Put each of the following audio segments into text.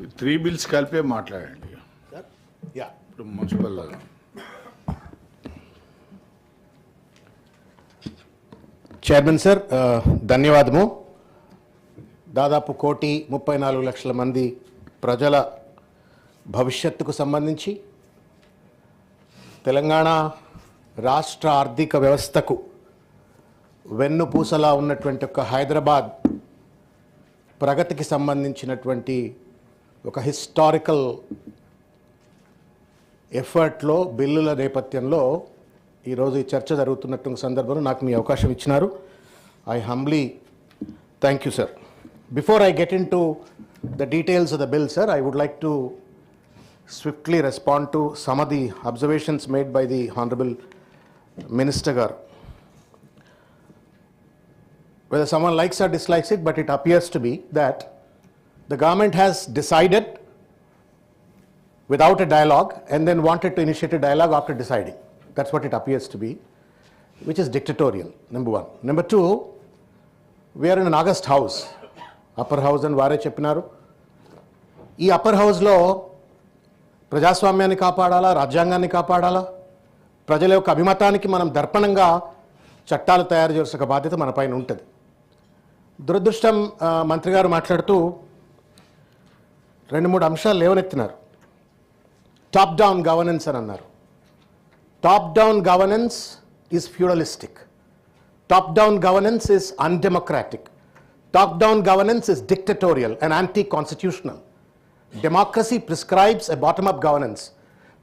3 bills కలిపే మాట్లాడండి. ఇప్పుడు మున్సిపల్ చైర్మన్ సార్, ధన్యవాదము. దాదాపు 1,34,00,000 మంది ప్రజల భవిష్యత్తుకు సంబంధించి తెలంగాణ రాష్ట్ర ఆర్థిక వ్యవస్థకు వెన్నుపూసలా ఉన్నటువంటి ఒక హైదరాబాద్ ప్రగతికి సంబంధించినటువంటి ఒక హిస్టారికల్ ఎఫర్ట్లో బిల్లుల నేపథ్యంలో ఈరోజు ఈ చర్చ జరుగుతున్నటువంటి సందర్భంలో నాకు మీ అవకాశం ఇచ్చినారు. I humbly thank you sir. Before I get in to the details of the bill sir, I would like to swiftly respond to some of the observations made by the Honorable Minister Garu. Whether someone likes or dislikes it, but it appears to be that the government has decided without a dialogue and then wanted to initiate a dialogue after deciding. That's what it appears to be, which is dictatorial, number one. Number two, we are in an August house, upper house and Vare Cheppinaru. Ee upper house lo ప్రజాస్వామ్యాన్ని కాపాడాలా, రాజ్యాంగాన్ని కాపాడాలా, ప్రజల యొక్క అభిమతానికి మనం దర్పణంగా చట్టాలు తయారు చేసే బాధ్యత మన పైన ఉంటుంది. దురదృష్టం, మంత్రి గారు మాట్లాడుతూ 2-3 అంశాలు లేవనెత్తినారు. టాప్ డౌన్ గవర్నెన్స్ అని అన్నారు. Top down governance is feudalistic. Top down governance is undemocratic. Top down governance is dictatorial and anti constitutional. Democracy prescribes a bottom-up governance.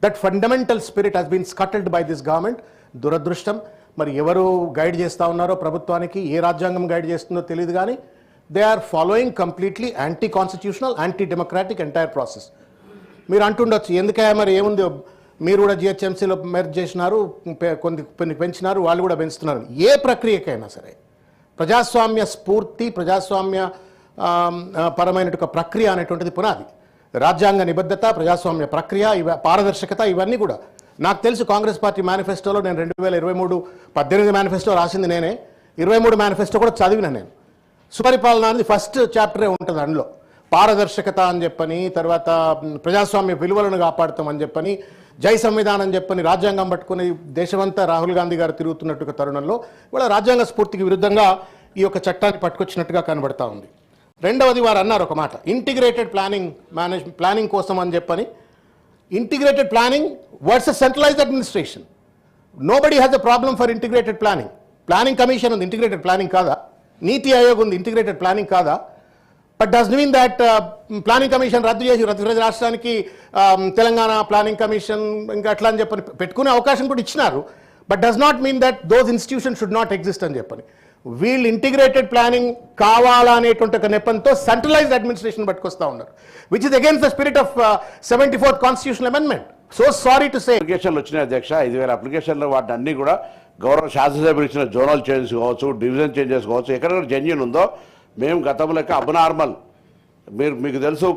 That fundamental spirit has been scuttled by this government. దురదృష్టం. మరి ఎవరు guide చేస్తూ ఉన్నారో ప్రభుత్వానికి, ఏ రాజ్యాంగం guide చేస్తుందో తెలియదు కానీ they are following completely anti constitutional, anti democratic entire process. మీరు అంటుండొచ్చు, ఎందుకయ్యా మరి ఏముంది, మీరు కూడా జిహెచ్ఎంసీలో మెర్జ్ చేసినారు, కొన్ని పెంచినారు, వాళ్ళు కూడా పెంచుతున్నారు. ఏ ప్రక్రియకైనా సరే ప్రజాస్వామ్య స్ఫూర్తి, ప్రజాస్వామ్య పరమైన ప్రక్రియ అనేటువంటిది పునాది. రాజ్యాంగ నిబద్ధత, ప్రజాస్వామ్య ప్రక్రియ, పారదర్శకత, ఇవన్నీ కూడా నాకు తెలుసు. కాంగ్రెస్ పార్టీ మేనిఫెస్టోలో నేను 2023 18 మేనిఫెస్టో రాసింది నేనే, 23 మేనిఫెస్టో కూడా చదివిన నేను. సుపరిపాలన అనేది ఫస్ట్ చాప్టరే ఉంటుంది. అందులో పారదర్శకత అని చెప్పని, తర్వాత ప్రజాస్వామ్య విలువలను కాపాడుతామని చెప్పని, జై సంవిధానం అని చెప్పని రాజ్యాంగం పట్టుకుని దేశమంతా రాహుల్ గాంధీ గారు తిరుగుతున్నట్టుగా తరుణంలో ఇవాళ రాజ్యాంగ స్ఫూర్తికి విరుద్ధంగా ఈ యొక్క చట్టాన్ని పట్టుకొచ్చినట్టుగా కనబడతా ఉంది. రెండవది, వారు అన్నారు ఒక మాట, ఇంటిగ్రేటెడ్ ప్లానింగ్ కోసం అని చెప్పని. Integrated planning versus centralised administration. Nobody has a problem for integrated planning. Planning commission ఉంది, ఇంటిగ్రేటెడ్ ప్లానింగ్ కాదా? నీతి ఆయోగ్ ఉంది, ఇంటిగ్రేటెడ్ ప్లానింగ్ కాదా? But does mean that planning commission రద్దు చేసి ప్రతి రాష్ట్రానికి తెలంగాణ ప్లానింగ్ కమిషన్ ఇంకా అట్లా అని చెప్పని పెట్టుకునే అవకాశం కూడా ఇచ్చినారు. But does not mean that those institution should not exist అని చెప్పని. వీళ్ళు ఇంటిగ్రేటెడ్ ప్లానింగ్ కావాలనేటువంటి ఒక నెపంతో సెంట్రలైజ్డ్ అడ్మినిస్ట్రేషన్ పట్టుకొస్తా ఉన్నారు, which is against the spirit of 74th constitutional amendment. So sorry to say. అప్లికేషన్లు వచ్చినాయి అధ్యక్ష, 5,000 అప్లికేషన్లు. వాటిని అన్ని కూడా గౌరవ శాసనసభ్యులు ఇచ్చిన జోనల్ చేంజెస్ కావచ్చు, డివిజన్ చేంజెస్ కావచ్చు, ఎక్కడెక్కడ జెన్యూన్ ఉందో మేము గతంలో అబ్నార్మల్, మీకు తెలుసు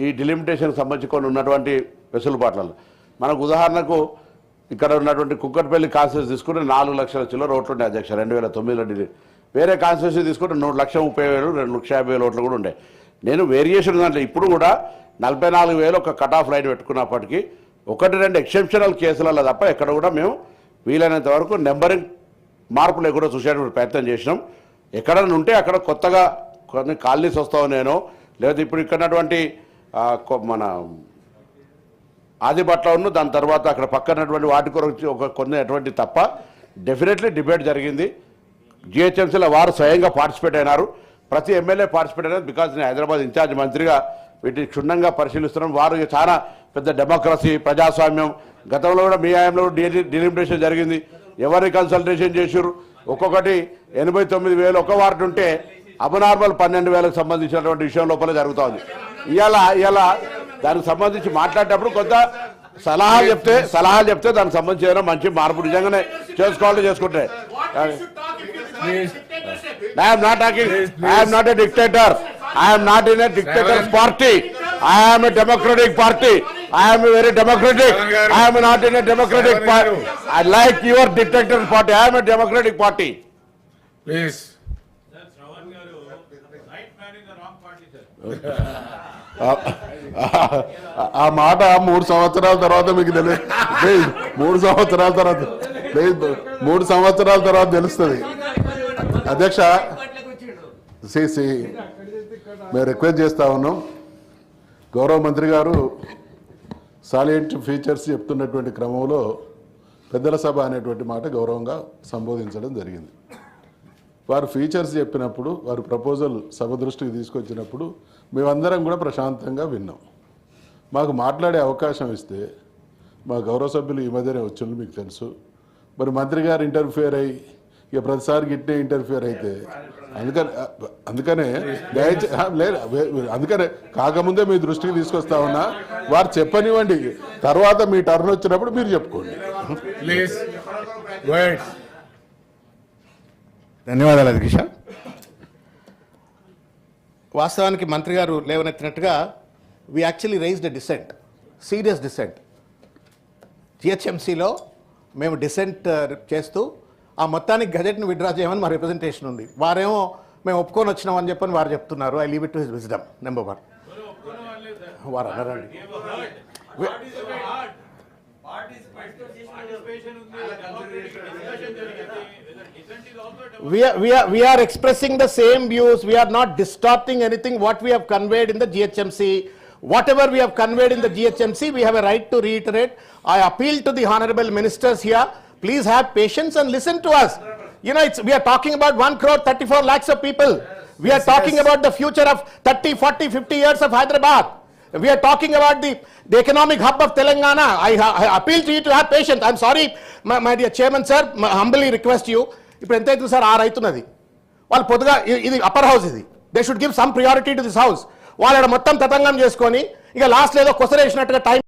ఈ డిలిమిటేషన్కి సంబంధించి కొన్ని ఉన్నటువంటి వెసులుబాట్లలో. మనకు ఉదాహరణకు ఇక్కడ ఉన్నటువంటి కుక్కట్పల్లి కాన్స్టిట్యూన్సీ తీసుకుంటే 4 లక్షల చిల్లర ఓట్లు ఉండే అధ్యక్ష 2009లో. వేరే కాన్స్టిట్యూన్సీ తీసుకుంటే 1,30,30,000, 2,50,000 ఓట్లు కూడా ఉండే. నేను వేరియేషన్ దాంట్లో ఇప్పుడు కూడా 44,000 ఒక కట్ ఆఫ్ లైన్ పెట్టుకున్నప్పటికీ 1-2 ఎక్సెప్షనల్ కేసులలో తప్ప ఎక్కడ కూడా మేము వీలైనంత వరకు నెంబరింగ్ మార్పులు కూడా చూసేటువంటి ప్రయత్నం చేసినాం. ఎక్కడైనా ఉంటే అక్కడ కొత్తగా కొన్ని కాలనీస్ వస్తావు నేను, లేదా ఇప్పుడు ఇక్కడ మన ఆదిపట్ల దాని తర్వాత అక్కడ పక్కనటువంటి వాటి కొరకు కొన్ని అటువంటి తప్ప డెఫినెట్లీ డిబేట్ జరిగింది. జిహెచ్ఎంసీలో వారు స్వయంగా పార్టిసిపేట్ అయినారు, ప్రతి ఎమ్మెల్యే పార్టిసిపేట్ అయినారు. బికాజ్ నేను హైదరాబాద్ ఇన్ఛార్జ్ మంత్రిగా వీటిని క్షుణ్ణంగా పరిశీలిస్తున్నాం. వారు చాలా పెద్ద డెమోక్రసీ, ప్రజాస్వామ్యం, గతంలో కూడా మీ హయాంలో డిలిమిటేషన్ జరిగింది, ఎవరిని కన్సల్టేషన్ చేశారు, ఒక్కొక్కటి 89,000 ఒక వార్డు ఉంటే అబ్నార్మల్ 12,000కు సంబంధించినటువంటి విషయం లోపల జరుగుతూ ఉంది. ఇవాళ దానికి సంబంధించి మాట్లాడేటప్పుడు కొంత సలహాలు చెప్తే దానికి సంబంధించి ఏదైనా మంచి మార్పు నిజంగానే చేసుకోవాలని చేసుకుంటే. I am not talking. I am not a dictator. I am not in a dictator's party. I am a democratic party. I am very democratic. I am not in a democratic party. I like your dictator's party. I am a democratic party. Please. That's Ravan Garu. Right man in the wrong party, sir. ఆ మాట 3 సంవత్సరాల తర్వాత మీకు తెలియదు. 3 సంవత్సరాల తర్వాత లేదు, 3 సంవత్సరాల తర్వాత తెలుస్తుంది. అధ్యక్ష సిసి మేము రిక్వెస్ట్ చేస్తా ఉన్నాం. గౌరవ మంత్రి గారు సాలియంట్ ఫీచర్స్ చెప్తున్నటువంటి క్రమంలో పెద్దల సభ అనేటువంటి మాట గౌరవంగా సంబోధించడం జరిగింది. వారు ఫీచర్స్ చెప్పినప్పుడు, వారు ప్రపోజల్ సభ దృష్టికి తీసుకొచ్చినప్పుడు మేమందరం కూడా ప్రశాంతంగా విన్నాం. మాకు మాట్లాడే అవకాశం ఇస్తే మా గౌరవ సభ్యులు ఈ మధ్యనే వచ్చిండ్రు, మీకు తెలుసు. మరి మంత్రి గారు ఇంటర్ఫియర్ అయ్యి ఇక ప్రతిసారి గిట్టే ఇంటర్ఫియర్ అయితే అందుకనే లేదు, అందుకనే కాకముందే మీ దృష్టికి తీసుకొస్తా ఉన్నా. వారు చెప్పనివ్వండి, తర్వాత మీ టర్న్ వచ్చినప్పుడు మీరు చెప్పుకోండి. ప్లీజ్. ధన్యవాదాలు అధ్యక్ష. వాస్తవానికి మంత్రి గారు లేవనెత్తినట్టుగా we actually raised a dissent, serious dissent. జిహెచ్ఎంసీలో మేము డిసెంట్ చేస్తూ ఆ మొత్తానికి గజెట్ని విత్డ్రా చేయమని మా రిప్రజెంటేషన్ ఉంది. వారేమో మేము ఒప్పుకొని వచ్చినామని చెప్పని వారు చెప్తున్నారు. I leave it to his wisdom. Number 1 వారు అన్నారండి. We are expressing the same views. We are not distorting anything what we have conveyed in the GHMC. Whatever we have conveyed in the GHMC, we have a right to reiterate. I appeal to the honorable ministers here. Please have patience and listen to us. You know, we are talking about 1,34 lakhs of people. We are talking about the future of 30, 40, 50 years of Hyderabad. We are talking about the economic hub of Telangana. I appeal to you to have patience. I'm sorry, my dear chairman sir, humbly request you. ఇప్పుడు ఎంత అవుతుంది sir? 6 అవుతున్నది. వాళ్ళు పొద్దుగా ఇది upper house, ఇది they should give some priority to this house. వాళ్ళు మొత్తం తతంగం చేసుకొని ఇక లాస్ట్ ఏదో కొసరేసినట్టుగా టైం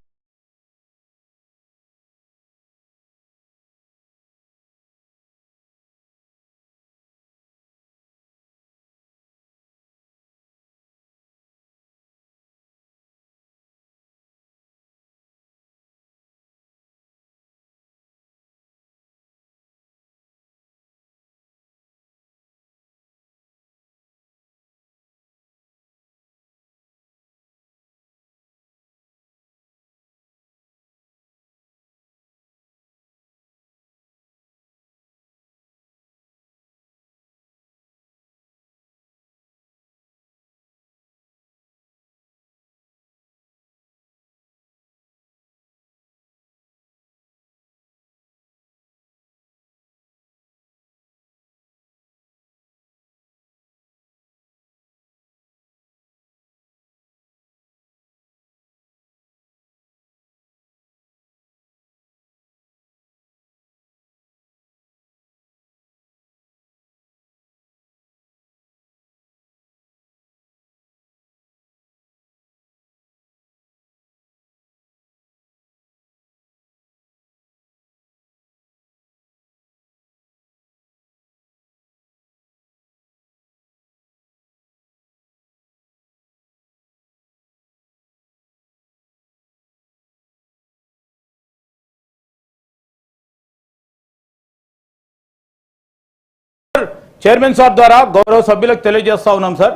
చైర్మన్ సార్ ద్వారా గౌరవ సభ్యులకు తెలియజేస్తా ఉన్నాం sir.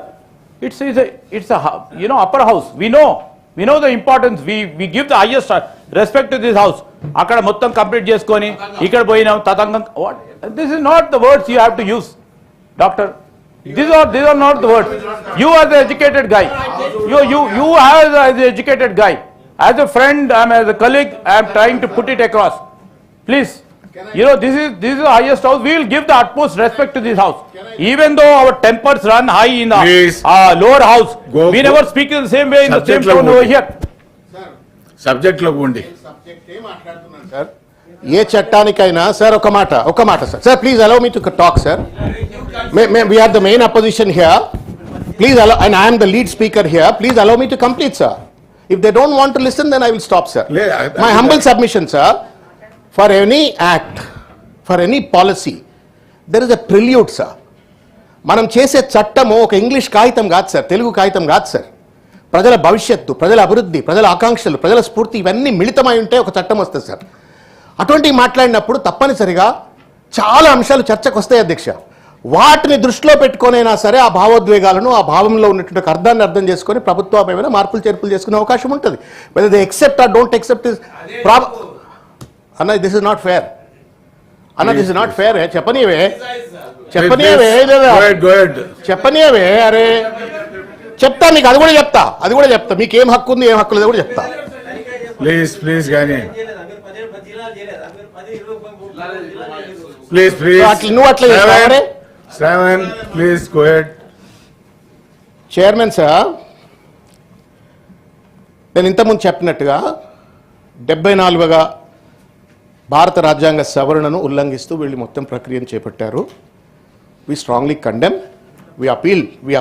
It's upper house. We know the importance. We give the highest respect to this house. అక్కడ మొత్తం కంప్లీట్ చేసుకొని ఇక్కడ పోయినాం తతంగం. This is not the words you have to use doctor. These are not the words. You are the educated guy. You are the educated guy. As a friend, as a colleague, I am trying to put it across. Please. You know, this is the highest house. We will give the utmost respect to this house. Even though our tempers run high in the lower house, we never speak in the same way, in the same tone over here. Subject లో ఉండి ఏ చట్టానికైనా sir ఒక మాట sir please allow me to talk sir. We are the main opposition here. Please allow, and I am the lead speaker here. Please allow me to complete, sir. If they don't want to listen, then I will stop, sir. My humble submission, sir. For any act, for any policy, there is a prelude, sir. మనం చేసే చట్టము ఒక English కాగితం కాదు sir, Telugu కాగితం కాదు sir. ప్రజల భవిష్యత్తు, ప్రజల అభివృద్ధి, ప్రజల ఆకాంక్షలు, ప్రజల స్ఫూర్తి ఇవన్నీ మిళితమై ఉంటే ఒక చట్టం వస్తుంది సార్. అటువంటివి మాట్లాడినప్పుడు తప్పనిసరిగా చాలా అంశాలు చర్చకు వస్తాయి అధ్యక్ష. వాటిని దృష్టిలో పెట్టుకొనైనా సరే ఆ భావోద్వేగాలను, ఆ భావంలో ఉన్నటువంటి అర్థాన్ని అర్థం చేసుకొని ప్రభుత్వం ఏమైనా మార్పులు చేర్పులు చేసుకునే అవకాశం ఉంటుంది. Whether they accept or don't accept is అన్న, దిస్ ఇస్ నాట్ ఫేర్ అన్న, దిస్ ఇస్ నాట్ ఫేర్. చెప్పనీవే చెప్పనీవే, అరే చెప్తా మీకు, అది కూడా చెప్తా మీకు ఏం హక్కు ఉంది, ఏం హక్కు లేదు కూడా చెప్తా. ప్లీజ్ కానీ ప్లీజ్ నువ్వు అట్లా చేస్తావా? Shravan please go head. Chairman sir, నేను ఇంతకుముందు చెప్పినట్టుగా 74గా భారత రాజ్యాంగ సవరణను ఉల్లంఘిస్తూ వీళ్ళు మొత్తం ప్రక్రియను చేపట్టారు. We strongly condemn, we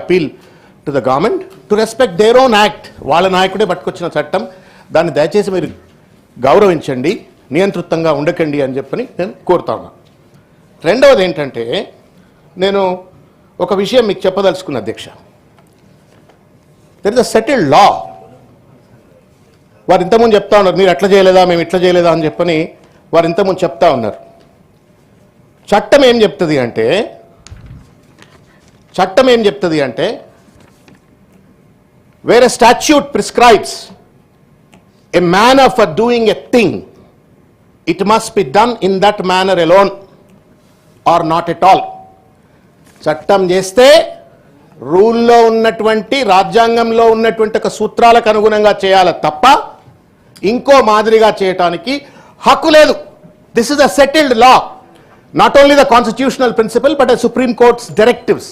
appeal to the government to respect their own act. వాళ్ళ నాయకుడే పట్టుకొచ్చిన చట్టం, దాన్ని దయచేసి మీరు గౌరవించండి, నియంతృత్వంగా ఉండకండి అని చెప్పని నేను కోరుతా ఉన్నాను. రెండవది ఏంటంటే, నేను ఒక విషయం మీకు చెప్పదలుచుకున్న అధ్యక్ష. దెర్ ఇస్ అ సెటిల్డ్ లా. వారు ఇంతకుముందు చెప్తా ఉన్నారు, మీరు అట్లా చేయలేదా, మేము ఇట్లా చేయలేదా అని చెప్పని వారు ఇంతకుముందు చెప్తా ఉన్నారు. చట్టం ఏం చెప్తుంది అంటే where a statute prescribes a manner for doing a thing, it must be done in that manner alone or not at all. చట్టం చేస్తే రూల్లో ఉన్నటువంటి, రాజ్యాంగంలో ఉన్నటువంటి ఒక సూత్రాలకు అనుగుణంగా చేయాలి తప్ప ఇంకో మాదిరిగా చేయటానికి హక్కు లేదు. This is a settled law, not only the constitutional principle but supreme court's directives.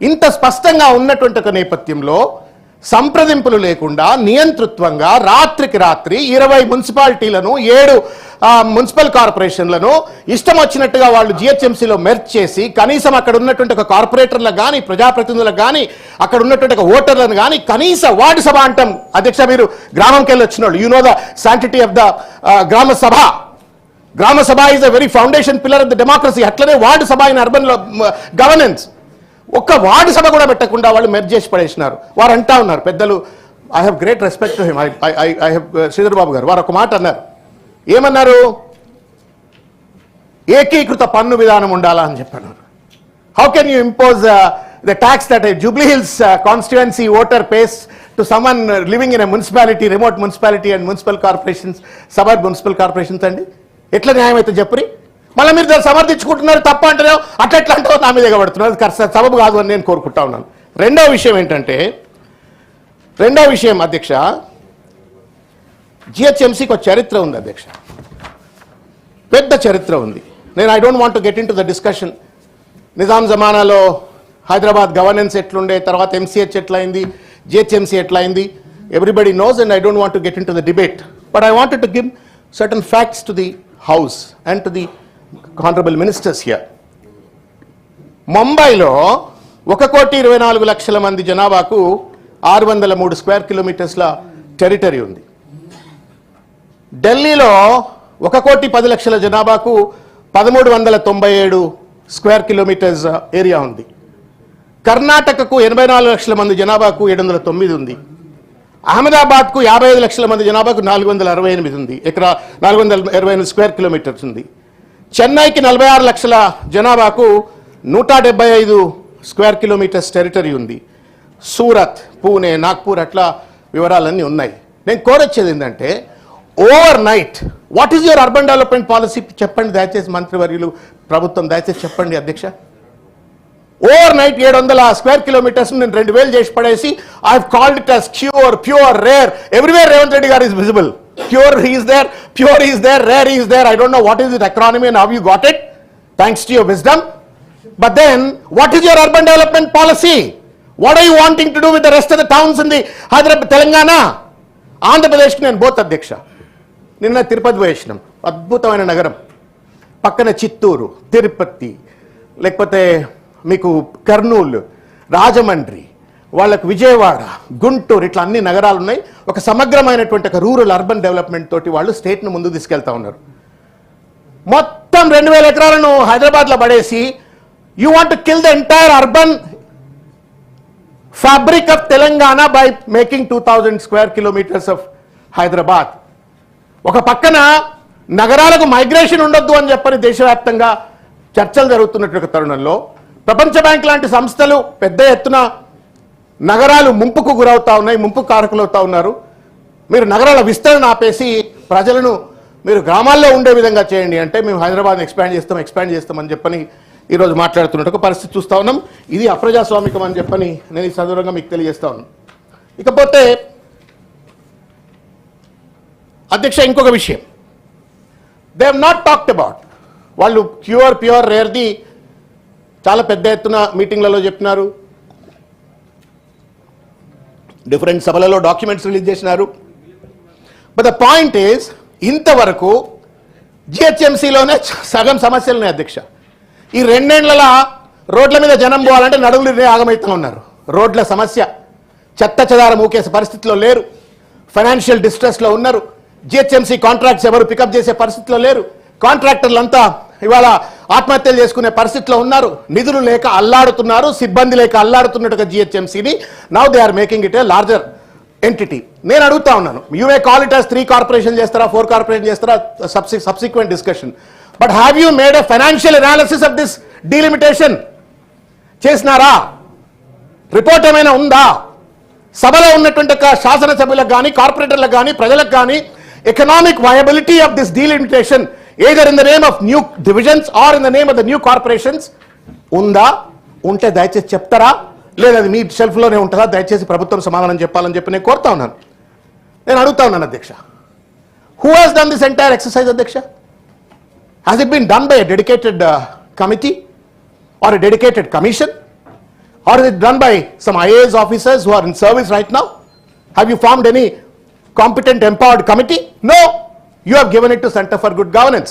ఇంత స్పష్టంగా ఉన్నటువంటి ఒక నేపథ్యంలో సంప్రదింపులు లేకుండా నియంతృత్వంగా రాత్రికి రాత్రి 20 మున్సిపాలిటీలను, 7 మున్సిపల్ కార్పొరేషన్లను ఇష్టం వచ్చినట్టుగా వాళ్ళు జిహెచ్ఎంసీలో మెర్జ్ చేసి, కనీసం అక్కడ ఉన్నటువంటి ఒక కార్పొరేటర్లకు కానీ, ప్రజాప్రతినిధులకు కానీ, అక్కడ ఉన్నటువంటి ఒక ఓటర్లను కానీ కనీస వార్డు సభ అంటాం అధ్యక్ష. మీరు గ్రామంకి వెళ్ళి వచ్చిన వాళ్ళు, you know the sanctity of the గ్రామ సభ. గ్రామ సభ is a very foundation pillar of the democracy. అట్లనే ward Sabha in urban governance. ఒక్క వార్డు సభ కూడా పెట్టకుండా వాళ్ళు మెర్జ్ చేసి పడేసినారు. వారు అంటా ఉన్నారు పెద్దలు, I have great respect to him, I have Sridhar Babu గారు, వారు ఒక మాట అన్నారు. ఏమన్నారు? ఏకీకృత పన్ను విధానం ఉండాలా అని చెప్పారు. How can you impose the tax that Jubilee Hills constituency voter pays to someone living in a municipality, remote municipality and municipal corporations, suburb municipal corporations అండి? ఎట్లా న్యాయం అయితే చెప్పురి? మళ్ళీ మీరు దాన్ని సమర్థించుకుంటున్నారు, తప్ప అంటారు, అట్లా ఎట్లా అంటారో నా మీద ఎగబడుతున్నారు. సబబు కాదు అని నేను కోరుకుంటా ఉన్నాను. రెండవ విషయం అధ్యక్ష, జిహెచ్ఎంసీకి ఒక చరిత్ర ఉంది అధ్యక్ష, పెద్ద చరిత్ర ఉంది. I don't want to get in to the discussion. Nizam జమానాలో హైదరాబాద్ గవర్నెన్స్ ఎట్లుండే, తర్వాత ఎంసీహెచ్ ఎట్లయింది, జిహెచ్ఎంసీ ఎట్లయింది, everybody knows, and I don't want to get in to the debate. But I wanted to give certain facts to the house and to the honorable ministers here. ముంబైలో 1,24,00,000 మంది జనాభాకు 603 square కిలోమీటర్స్ల territory ఉంది. ఢిల్లీలో 1,10,00,000 జనాభాకు 1,397 square kilometres area ఉంది. కర్ణాటకకు 84 లక్షల మంది జనాభాకు 709 ఉంది. అహ్మదాబాద్కు 55 లక్షల మంది జనాభాకు 468 ఉంది. 428 స్క్వేర్ కిలోమీటర్స్ ఉంది. చెన్నైకి 46 లక్షల జనాభాకు 175 స్క్వేర్ కిలోమీటర్స్ టెరిటరీ ఉంది. సూరత్, పూణే, నాగ్పూర్ అట్లా వివరాలన్నీ ఉన్నాయి. నేను కోరొచ్చేది ఏంటంటే, over night what is your urban development policy చెప్పండి దయచేసి, మంత్రివర్యులు, ప్రభుత్వం దయచేసి చెప్పండి అధ్యక్ష. ఓవర్ నైట్ 700 స్క్వేర్ కిలోమీటర్స్ నేను 2000 చేసి పడేసి, I have called it as pure, rare. Everywhere Revanth Reddy గారు is visible. Pure he is there, pure he is there, rare he is there. I don't know what is it acronym and how you got it, thanks to your wisdom. But then, what is your urban development policy? What are you wanting to do with the rest of the towns in the Hyderabad, Telangana? Andhra Pradesh నేను both అధ్యక్ష. నిన్న తిరుపతి పోయేసినాం, అద్భుతమైన నగరం. పక్కన చిత్తూరు, తిరుపతి, లేకపోతే మీకు కర్నూలు, రాజమండ్రి, వాళ్ళకు విజయవాడ, గుంటూరు, ఇట్లా అన్ని నగరాలు ఉన్నాయి. ఒక సమగ్రమైనటువంటి ఒక రూరల్ అర్బన్ డెవలప్మెంట్ తోటి వాళ్ళు స్టేట్ను ముందుకు తీసుకెళ్తా ఉన్నారు. మొత్తం 2,000 ఎకరాలను హైదరాబాద్లో పడేసి, you want to kill the entire urban fabric of Telangana by making 2,000 square kilometres of Hyderabad. ఒక పక్కన నగరాలకు మైగ్రేషన్ ఉండొద్దు అని చెప్పని దేశవ్యాప్తంగా చర్చలు జరుగుతున్నటువంటి తరుణంలో ప్రపంచ బ్యాంక్ లాంటి సంస్థలు పెద్ద ఎత్తున నగరాలు ముంపుకు గురవుతా ఉన్నాయి, ముంపు కారకులవుతా ఉన్నారు. మీరు నగరాల విస్తరణ ఆపేసి ప్రజలను మీరు గ్రామాల్లో ఉండే విధంగా చేయండి అంటే మేము హైదరాబాద్ని ఎక్స్పాండ్ చేస్తామని చెప్పని ఈరోజు మాట్లాడుతున్నట్టు ఒక పరిస్థితి చూస్తూ ఉన్నాం. ఇది అప్రజాస్వామికం అని చెప్పని నేను ఈ సందర్భంగా మీకు తెలియజేస్తా ఉన్నాను. ఇకపోతే అధ్యక్ష ఇంకొక విషయం, they have not talked about, వాళ్ళు ప్యూర్ రేర్ది చాలా పెద్ద ఎత్తున మీటింగ్లలో చెప్పినారు, డిఫరెంట్ సభలలో డాక్యుమెంట్స్ రిలీజ్ చేసినారు. బట్ ద పాయింట్ ఈజ్ ఇంతవరకు జిహెచ్ఎంసీలోనే సగం సమస్యలు ఉన్నాయి అధ్యక్ష. ఈ 2 ఏళ్ల రోడ్ల మీద జనం పోవాలంటే నడువులు ఆగమైతే ఉన్నారు. రోడ్ల సమస్య, చెత్త చెదారం ఊకేసే పరిస్థితిలో లేరు, ఫైనాన్షియల్ డిస్ట్రెస్లో ఉన్నారు. జిహెచ్ఎంసీ కాంట్రాక్ట్స్ ఎవరు పికప్ చేసే పరిస్థితిలో లేరు, కాంట్రాక్టర్లంతా ఇవాళ ఆత్మహత్యలు చేసుకునే పరిస్థితిలో ఉన్నారు, నిధులు లేక అల్లాడుతున్నారు, సిబ్బంది లేక అల్లాడుతున్నట్టుగా జిహెచ్ఎంసీని now they are making it a larger entity. నేను అడుగుతా ఉన్నాను, you may call it as 3 corporation చేస్తారా, 4 కార్పొరేషన్ చేస్తారా, subsequent discussion. But have you made a financial analysis of this delimitation? చేసినారా? రిపోర్ట్ ఏమైనా ఉందా? సభలో ఉన్నటువంటి శాసనసభ్యులకు కానీ కార్పొరేటర్లకు కానీ ప్రజలకు కానీ economic viability of this delimitation either in the name of new divisions or in the name of the new corporations ఉందా? ఉంటే దయచేసి చెప్తారా, లేదా అది మీ షెల్ఫ్లోనే ఉంటుందా? దయచేసి ప్రభుత్వం సమాధానం చెప్పాలని చెప్పి నేను కోరుతా ఉన్నాను. నేను అడుగుతా ఉన్నాను అధ్యక్ష, who has done this entire exercise అధ్యక్ష? Has it been done by a dedicated committee or a dedicated commission or is it done by some IAS officers who are in service right now? Have you formed any competent empowered committee? No. You have given it to Center for Good Governance.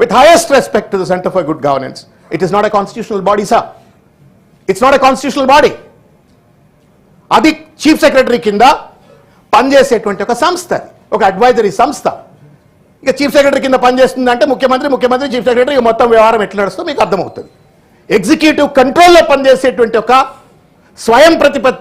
With highest respect to the Center for Good Governance, it is not a constitutional body, sir. It's not a constitutional body. అది chief secretary కింద పనిచేసేటువంటి ఒక సంస్థ, ఒక advisory సంస్థ. ఇక chief secretary కింద పనిచేస్తుందంటే ముఖ్యమంత్రి చీఫ్ సెక్రటరీ మొత్తం వ్యవహారం ఎట్లా నడుస్తుందో మీకు అర్థమవుతుంది. ఎగ్జిక్యూటివ్ కంట్రోల్లో పనిచేసేటువంటి ఒక స్వయం ప్రతిపత్తి